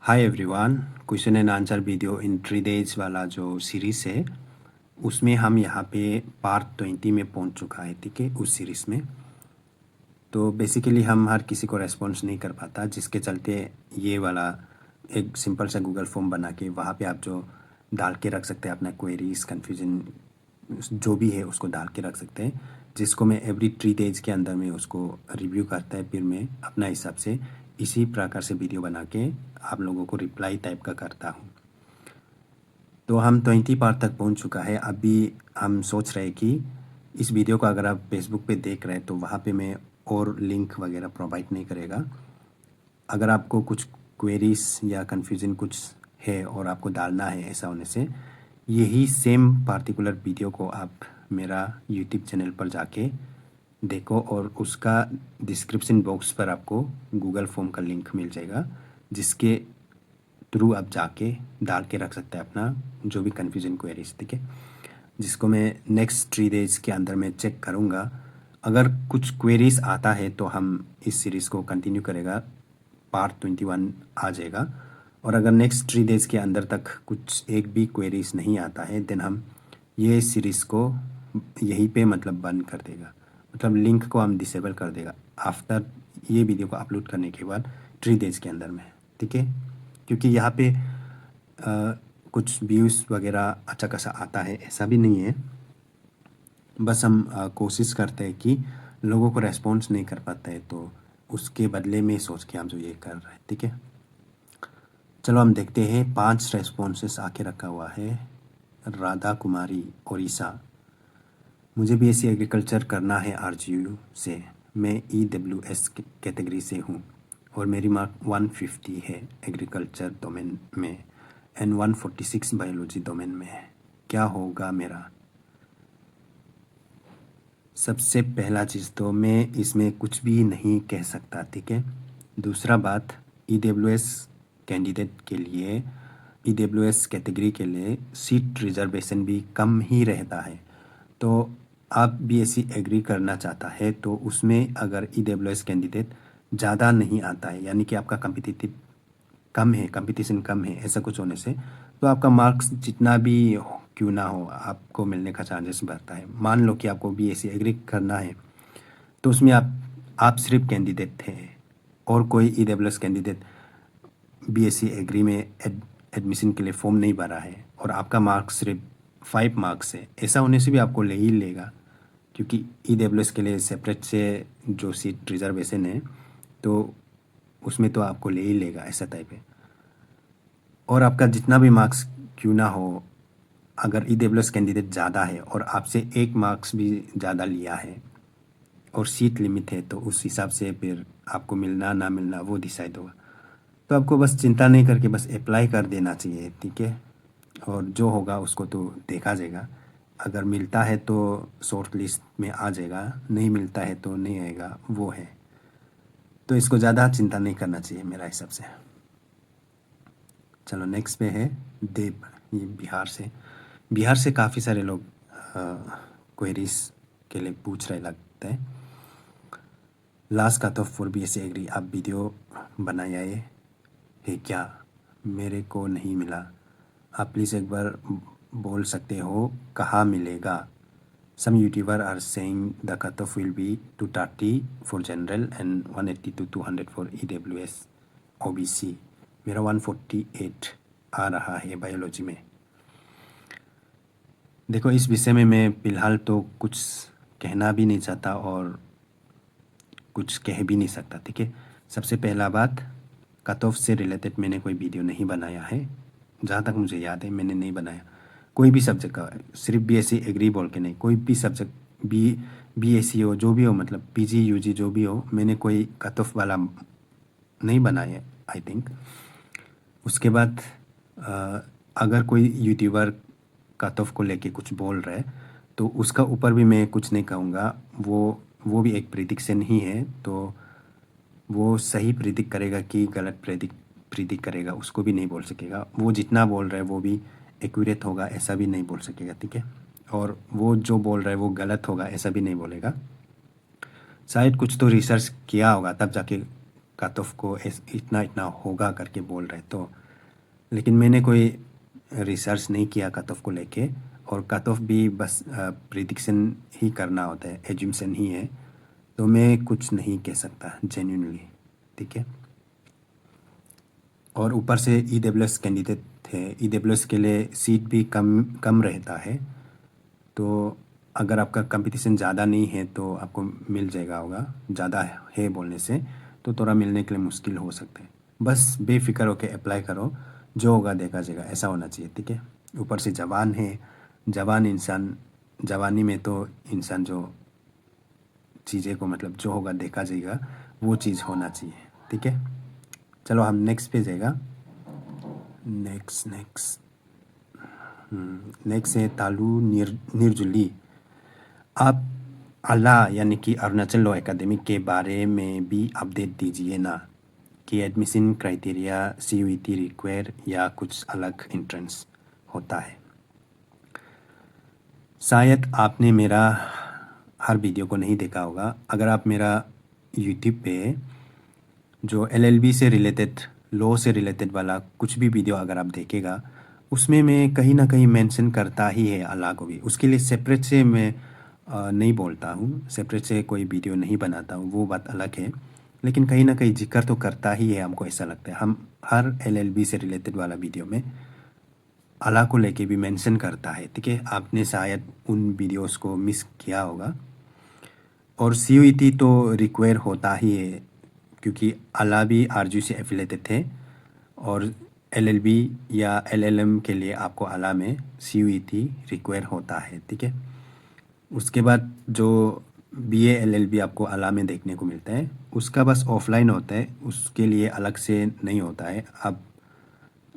Hi everyone. Question and answer video in 3 days वाला जो series है उसमें हम यहाँ पे पार्ट 20 में पहुँच चुका है। ठीक है, उस सीरीज़ में तो बेसिकली हम हर किसी को रेस्पॉन्स नहीं कर पाता, जिसके चलते ये वाला एक सिंपल सा गूगल फॉर्म बना के वहाँ पे आप जो डाल के रख सकते हैं अपना क्वेरीज कन्फ्यूजन जो भी है उसको डाल के रख सकते हैं, जिसको मैं एवरी 3 days के अंदर में उसको रिव्यू करता है, फिर मैं अपना हिसाब से इसी प्रकार से वीडियो बना के आप लोगों को रिप्लाई टाइप का करता हूँ। तो हम 20 पार्ट तक पहुँच चुका है। अभी हम सोच रहे हैं कि इस वीडियो को अगर आप फेसबुक पे देख रहे हैं तो वहाँ पे मैं और लिंक वगैरह प्रोवाइड नहीं करेगा। अगर आपको कुछ क्वेरीज या कन्फ्यूजन कुछ है और आपको डालना है, ऐसा होने से यही सेम पार्टिकुलर वीडियो को आप मेरा यूट्यूब चैनल पर जाके देखो और उसका डिस्क्रिप्शन बॉक्स पर आपको गूगल फॉर्म का लिंक मिल जाएगा, जिसके थ्रू आप जाके डाल के रख सकते हैं अपना जो भी कन्फ्यूजन क्वेरीज। ठीक है, जिसको मैं नेक्स्ट 3 days के अंदर में चेक करूँगा। अगर कुछ क्वेरीज आता है तो हम इस सीरीज़ को कंटिन्यू करेगा, पार्ट 21 आ जाएगा। और अगर नेक्स्ट 3 days के अंदर तक कुछ एक भी क्वेरीज नहीं आता है देन हम ये सीरीज़ को यहीं पे मतलब बंद कर देगा, मतलब लिंक को हम डिसेबल कर देगा आफ्टर ये वीडियो को अपलोड करने के बाद 3 days के अंदर में। ठीक है, क्योंकि यहाँ पे कुछ व्यूज़ वगैरह अच्छा खासा आता है ऐसा भी नहीं है, बस हम कोशिश करते हैं कि लोगों को रेस्पॉन्स नहीं कर पाते हैं तो उसके बदले में सोच के हम जो ये कर रहे हैं। ठीक है, चलो हम देखते हैं। 5 रेस्पॉन्सेस आके रखा हुआ है। राधा कुमारी ओडिशा, मुझे भी ऐसी एग्रीकल्चर करना है आरजीयू से। मैं EWS कैटेगरी से हूँ और मेरी मार्क 150 है एग्रीकल्चर डोमेन में एंड 146 बायोलॉजी डोमेन में है। क्या होगा मेरा? सबसे पहला चीज़ तो मैं इसमें कुछ भी नहीं कह सकता। ठीक है, दूसरा बात, EWS कैंडिडेट के लिए, EWS कैटेगरी के लिए सीट रिजर्वेशन भी कम ही रहता है। तो आप BSc एग्री करना चाहता है तो उसमें अगर EWS कैंडिडेट ज़्यादा नहीं आता है, यानी कि आपका कम्पिटिटिव कम है, कंपटीशन कम है, ऐसा कुछ होने से तो आपका मार्क्स जितना भी क्यों ना हो आपको मिलने का चांसेस बढ़ता है। मान लो कि आपको BSc एग्री करना है तो उसमें आप सिर्फ कैंडिडेट थे और कोई EWS कैंडिडेट BSc एग्री में एडमिशन के लिए फॉर्म नहीं भरा है और आपका मार्क्स सिर्फ 5 मार्क्स है, ऐसा होने से भी आपको ले ही लेगा, क्योंकि EWS के लिए सेपरेट से जो सीट रिजर्वेशन है तो उसमें तो आपको ले ही लेगा, ऐसा टाइप है। और आपका जितना भी मार्क्स क्यों ना हो, अगर EWS कैंडिडेट ज़्यादा है और आपसे 1 मार्क्स भी ज़्यादा लिया है और सीट लिमिट है तो उस हिसाब से फिर आपको मिलना ना मिलना वो डिसाइड होगा। तो आपको बस चिंता नहीं करके बस अप्लाई कर देना चाहिए। ठीक है, और जो होगा उसको तो देखा जाएगा। अगर मिलता है तो शॉर्ट लिस्ट में आ जाएगा, नहीं मिलता है तो नहीं आएगा, वो है। तो इसको ज़्यादा चिंता नहीं करना चाहिए मेरा हिसाब से। चलो नेक्स्ट पे है देव, ये बिहार से काफ़ी सारे लोग क्वेरीज के लिए पूछ रहे लगते हैं। Last cut off for BSc agri, आप वीडियो बनाया है क्या? मेरे को नहीं मिला, आप प्लीज़ एक बार बोल सकते हो कहाँ मिलेगा? Some YouTuber are saying the cut off will be 230 for general and 180 to 200 for EWS OBC। मेरा 148 आ रहा है बायोलॉजी में। देखो, इस विषय में मैं फ़िलहाल तो कुछ कहना भी नहीं चाहता और कुछ कह भी नहीं सकता। ठीक है, सबसे पहला बात, कट ऑफ से रिलेटेड मैंने कोई वीडियो नहीं बनाया है, जहाँ तक मुझे याद है मैंने नहीं बनाया कोई भी सब्जेक्ट का, सिर्फ BSc एग्री बोल के नहीं, कोई भी सब्जेक्ट BSc हो जो भी हो, मतलब PG UG जो भी हो, मैंने कोई कट ऑफ वाला नहीं बनाया आई थिंक। उसके बाद अगर कोई यूट्यूबर कट ऑफ को लेके कुछ बोल रहा है तो उसका ऊपर भी मैं कुछ नहीं कहूँगा, वो भी एक प्रिडिक्शन ही है, तो वो सही प्रिडिक्ट करेगा कि गलत प्रिडिक्ट करेगा उसको भी नहीं बोल सकेगा। वो जितना बोल रहा है वो भी एक्यूरेट होगा ऐसा भी नहीं बोल सकेगा। ठीक है, और वो जो बोल रहा है वो गलत होगा ऐसा भी नहीं बोलेगा। शायद कुछ तो रिसर्च किया होगा तब जाके कट ऑफ को इतना इतना होगा करके बोल रहे तो, लेकिन मैंने कोई रिसर्च नहीं किया कट ऑफ को लेके, और कट ऑफ भी बस प्रिडिक्शन ही करना होता है, एज्यूमशन ही है, तो मैं कुछ नहीं कह सकता जेन्युइनली, ठीक है। और ऊपर से EWS कैंडिडेट थे, EWS के लिए सीट भी कम कम रहता है, तो अगर आपका कंपटीशन ज़्यादा नहीं है तो आपको मिल जाएगा होगा, ज़्यादा है बोलने से तो थोड़ा मिलने के लिए मुश्किल हो सकता है। बस बेफिक्र होकर अप्लाई करो, जो होगा देखा जाएगा, ऐसा होना चाहिए, ठीक है। ऊपर से जवान है, जवान इंसान, जवानी में तो इंसान जो चीज़ें को मतलब जो होगा देखा जाएगा वो चीज़ होना चाहिए, ठीक है। चलो हम नेक्स्ट पे जाएगा। नेक्स्ट है तालू निर्जुली। आप अला यानी कि अरुणाचल लॉ एकेडमी के बारे में भी अपडेट दीजिए ना, कि एडमिशन क्राइटेरिया CUET रिक्वायर या कुछ अलग एंट्रेंस होता है। शायद आपने मेरा हर वीडियो को नहीं देखा होगा। अगर आप मेरा यूट्यूब पे जो LLB से रिलेटेड, लॉ से रिलेटेड वाला कुछ भी वीडियो अगर आप देखेगा, उसमें मैं कहीं ना कहीं मेंशन करता ही है अल्लाह को भी। उसके लिए सेपरेट से मैं नहीं बोलता हूँ, सेपरेट से कोई वीडियो नहीं बनाता हूँ, वो बात अलग है, लेकिन कहीं ना कहीं जिक्र तो करता ही है, हमको ऐसा लगता है। हम हर LLB से रिलेटेड वाला वीडियो में अल्लाह को लेके भी मेंशन करता है, ठीक है। आपने शायद उन वीडियोस को मिस किया होगा। और CUET तो रिक्वायर होता ही है, क्योंकि अल्लाह भी RGU से एफिलेटेड थे, और LLB या LLM के लिए आपको अला में CUET रिक्वायर होता है, ठीक है। उसके बाद जो BA LLB आपको अला में देखने को मिलता है, उसका बस ऑफलाइन होता है, उसके लिए अलग से नहीं होता है। आप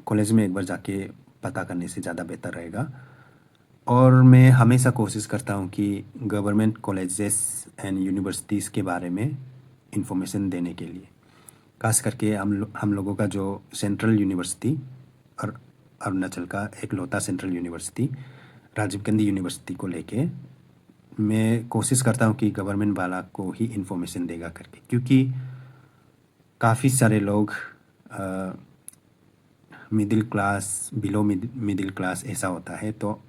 कॉलेज में एक बार जाके पता करने से ज़्यादा बेहतर रहेगा। और मैं हमेशा कोशिश करता हूँ कि गवर्नमेंट कॉलेजेस एंड यूनिवर्सिटीज़ के बारे में इंफॉर्मेशन देने के लिए, खास करके हम लोगों का जो सेंट्रल यूनिवर्सिटी और अरुणाचल का एक लौता central university, Rajiv Gandhi university को लेके मैं कोशिश करता हूँ कि गवर्नमेंट वाला को ही इंफॉर्मेशन देगा करके, क्योंकि काफ़ी सारे लोग middle class, below middle class ऐसा होता है, तो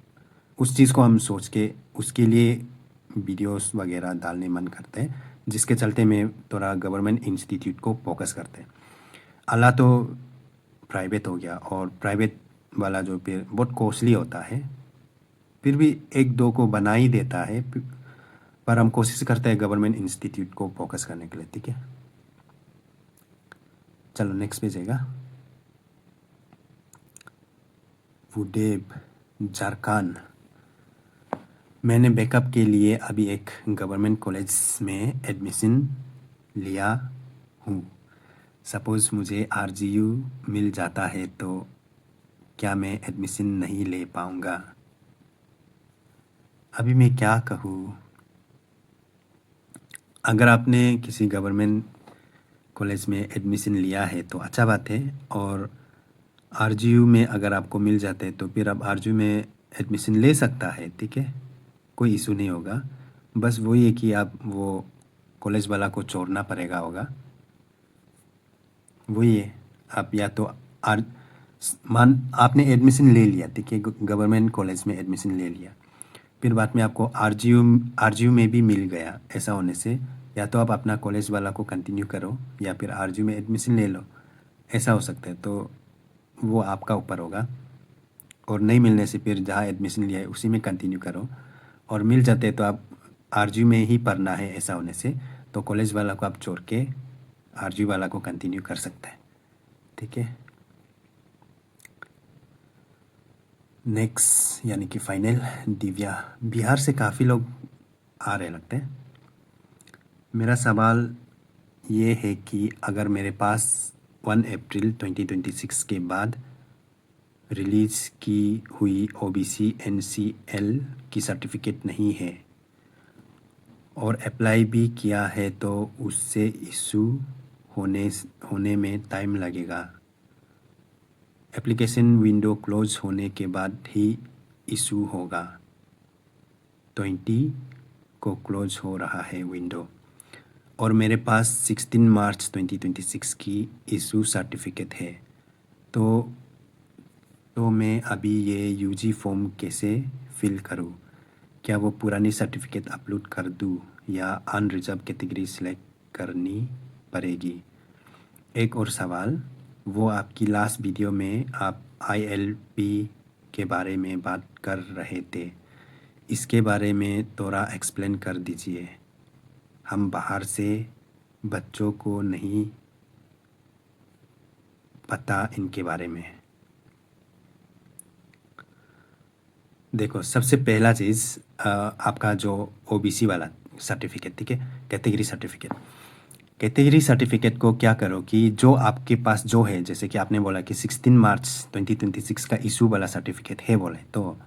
उस चीज़ को हम सोच के उसके लिए वीडियोस वगैरह डालने मन करते हैं, जिसके चलते मैं थोड़ा गवर्नमेंट इंस्टीट्यूट को फोकस करते हैं। अला तो प्राइवेट हो गया, और प्राइवेट वाला जो फिर बहुत कॉस्टली होता है, फिर भी एक दो को बना ही देता है, पर हम कोशिश करते हैं गवर्नमेंट इंस्टीट्यूट को फोकस करने के लिए, ठीक है। चलो नेक्स्ट पेज आएगा। वुडेब झारखंड। मैंने बैकअप के लिए अभी एक गवर्नमेंट कॉलेज में एडमिशन लिया हूँ। सपोज़ मुझे RGU मिल जाता है तो क्या मैं एडमिशन नहीं ले पाऊँगा? अभी मैं क्या कहूँ। अगर आपने किसी गवर्नमेंट कॉलेज में एडमिशन लिया है तो अच्छा बात है, और RGU में अगर आपको मिल जाते हैं तो फिर आप RGU में एडमिशन ले सकता है, ठीक है, कोई इशू नहीं होगा। बस वही है कि आप वो कॉलेज वाला को छोड़ना पड़ेगा होगा, वही है। आप या तो आर मान आपने एडमिशन ले लिया, ठीक है, गवर्नमेंट कॉलेज में एडमिशन ले लिया, फिर बाद में आपको RGU में भी मिल गया, ऐसा होने से या तो आप अपना कॉलेज वाला को कंटिन्यू करो या फिर RGU में एडमिशन ले लो, ऐसा हो सकता है। तो वो आपका ऊपर होगा, और नहीं मिलने से फिर जहाँ एडमिशन लिया है उसी में कंटिन्यू करो, और मिल जाते तो आप RGU में ही पढ़ना है, ऐसा होने से तो कॉलेज वाला को आप छोड़ के RGU वाला को कंटिन्यू कर सकते हैं, ठीक है। नेक्स्ट यानी कि फाइनल, दिव्या। बिहार से काफ़ी लोग आ रहे लगते हैं। मेरा सवाल ये है कि अगर मेरे पास 1 अप्रैल 2026 के बाद रिलीज़ की हुई OBC NCL की सर्टिफिकेट नहीं है और अप्लाई भी किया है, तो उससे इशू होने में टाइम लगेगा? एप्लीकेशन विंडो क्लोज होने के बाद ही इशू होगा? 20 को क्लोज हो रहा है विंडो। और मेरे पास 16 मार्च 2026 की इशू सर्टिफिकेट है। तो मैं अभी ये यूजी फॉर्म कैसे फिल करूँ? क्या वो पुरानी सर्टिफिकेट अपलोड कर दूँ या अनरिजर्व कैटेगरी सिलेक्ट करनी पड़ेगी? एक और सवाल, वो आपकी लास्ट वीडियो में आप आईएलपी के बारे में बात कर रहे थे, इसके बारे में थोड़ा एक्सप्लेन कर दीजिए। हम बाहर से बच्चों को नहीं पता इनके बारे में। देखो, सबसे पहला चीज़ आपका जो ओबीसी वाला सर्टिफिकेट, ठीक है, कैटेगरी सर्टिफिकेट को क्या करो कि जो आपके पास जो है, जैसे कि आपने बोला कि 16 मार्च 2026 का इशू वाला सर्टिफिकेट है बोले, तो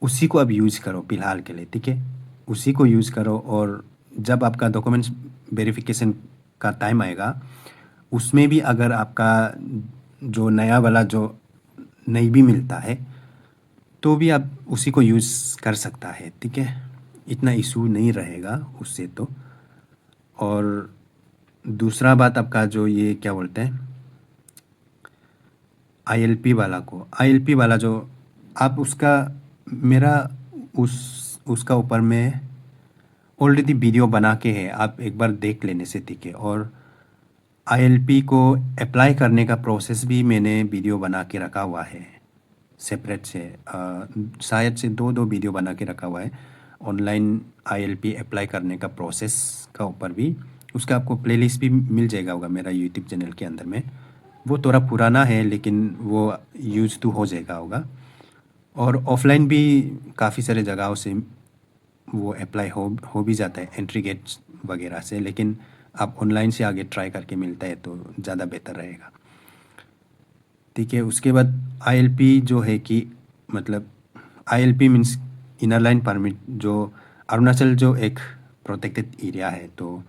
उसी को अब यूज़ करो फ़िलहाल के लिए, ठीक है। उसी को यूज़ करो और जब आपका डॉक्यूमेंट्स वेरिफिकेशन का टाइम आएगा, उसमें भी अगर आपका जो नया वाला जो नहीं भी मिलता है तो भी आप उसी को यूज़ कर सकता है, ठीक है। इतना इशू नहीं रहेगा उससे तो। और दूसरा बात, आपका जो ये क्या बोलते हैं, आईएलपी वाला जो आप उसका मेरा उसका ऊपर में ऑलरेडी वीडियो बना के है, आप एक बार देख लेने से ठीक है। और आईएलपी को अप्लाई करने का प्रोसेस भी मैंने वीडियो बना के रखा हुआ है सेपरेट से, शायद से दो वीडियो बना के रखा हुआ है ऑनलाइन आईएलपी अप्लाई करने का प्रोसेस का ऊपर भी। उसका आपको प्लेलिस्ट भी मिल जाएगा होगा मेरा यूट्यूब चैनल के अंदर में। वो थोड़ा पुराना है लेकिन वो यूज तो हो जाएगा होगा। और ऑफलाइन भी काफ़ी सारे जगहों से वो अप्लाई हो भी जाता है एंट्री गेट वगैरह से, लेकिन आप ऑनलाइन से आगे ट्राई करके मिलता है तो ज़्यादा बेहतर रहेगा, ठीक है। उसके बाद आईएलपी जो है कि मतलब ILP means inner line permit, जो अरुणाचल जो एक प्रोटेक्टेड एरिया है, तो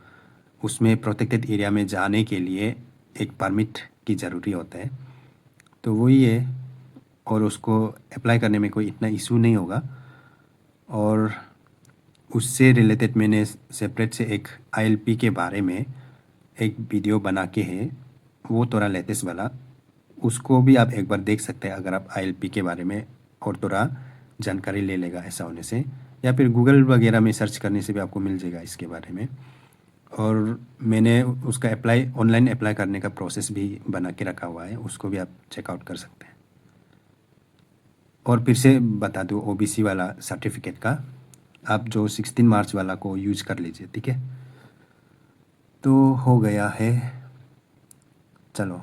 उसमें प्रोटेक्टेड एरिया में जाने के लिए एक परमिट की ज़रूरी होता है, तो वही है। और उसको अप्लाई करने में कोई इतना इशू नहीं होगा। और उससे रिलेटेड मैंने सेपरेट से एक आईएलपी के बारे में एक वीडियो बना के है, वो थोड़ा लेटेस्ट वाला, उसको भी आप एक बार देख सकते हैं अगर आप आईएलपी के बारे में और थोड़ा जानकारी ले लेगा ऐसा होने से, या फिर गूगल वगैरह में सर्च करने से भी आपको मिल जाएगा इसके बारे में। और मैंने उसका ऑनलाइन अप्लाई करने का प्रोसेस भी बना के रखा हुआ है, उसको भी आप चेकआउट कर सकते हैं। और फिर से बता दूँ, ओबीसी वाला सर्टिफिकेट का आप जो 16 मार्च वाला को यूज कर लीजिए, ठीक है। तो हो गया है, चलो।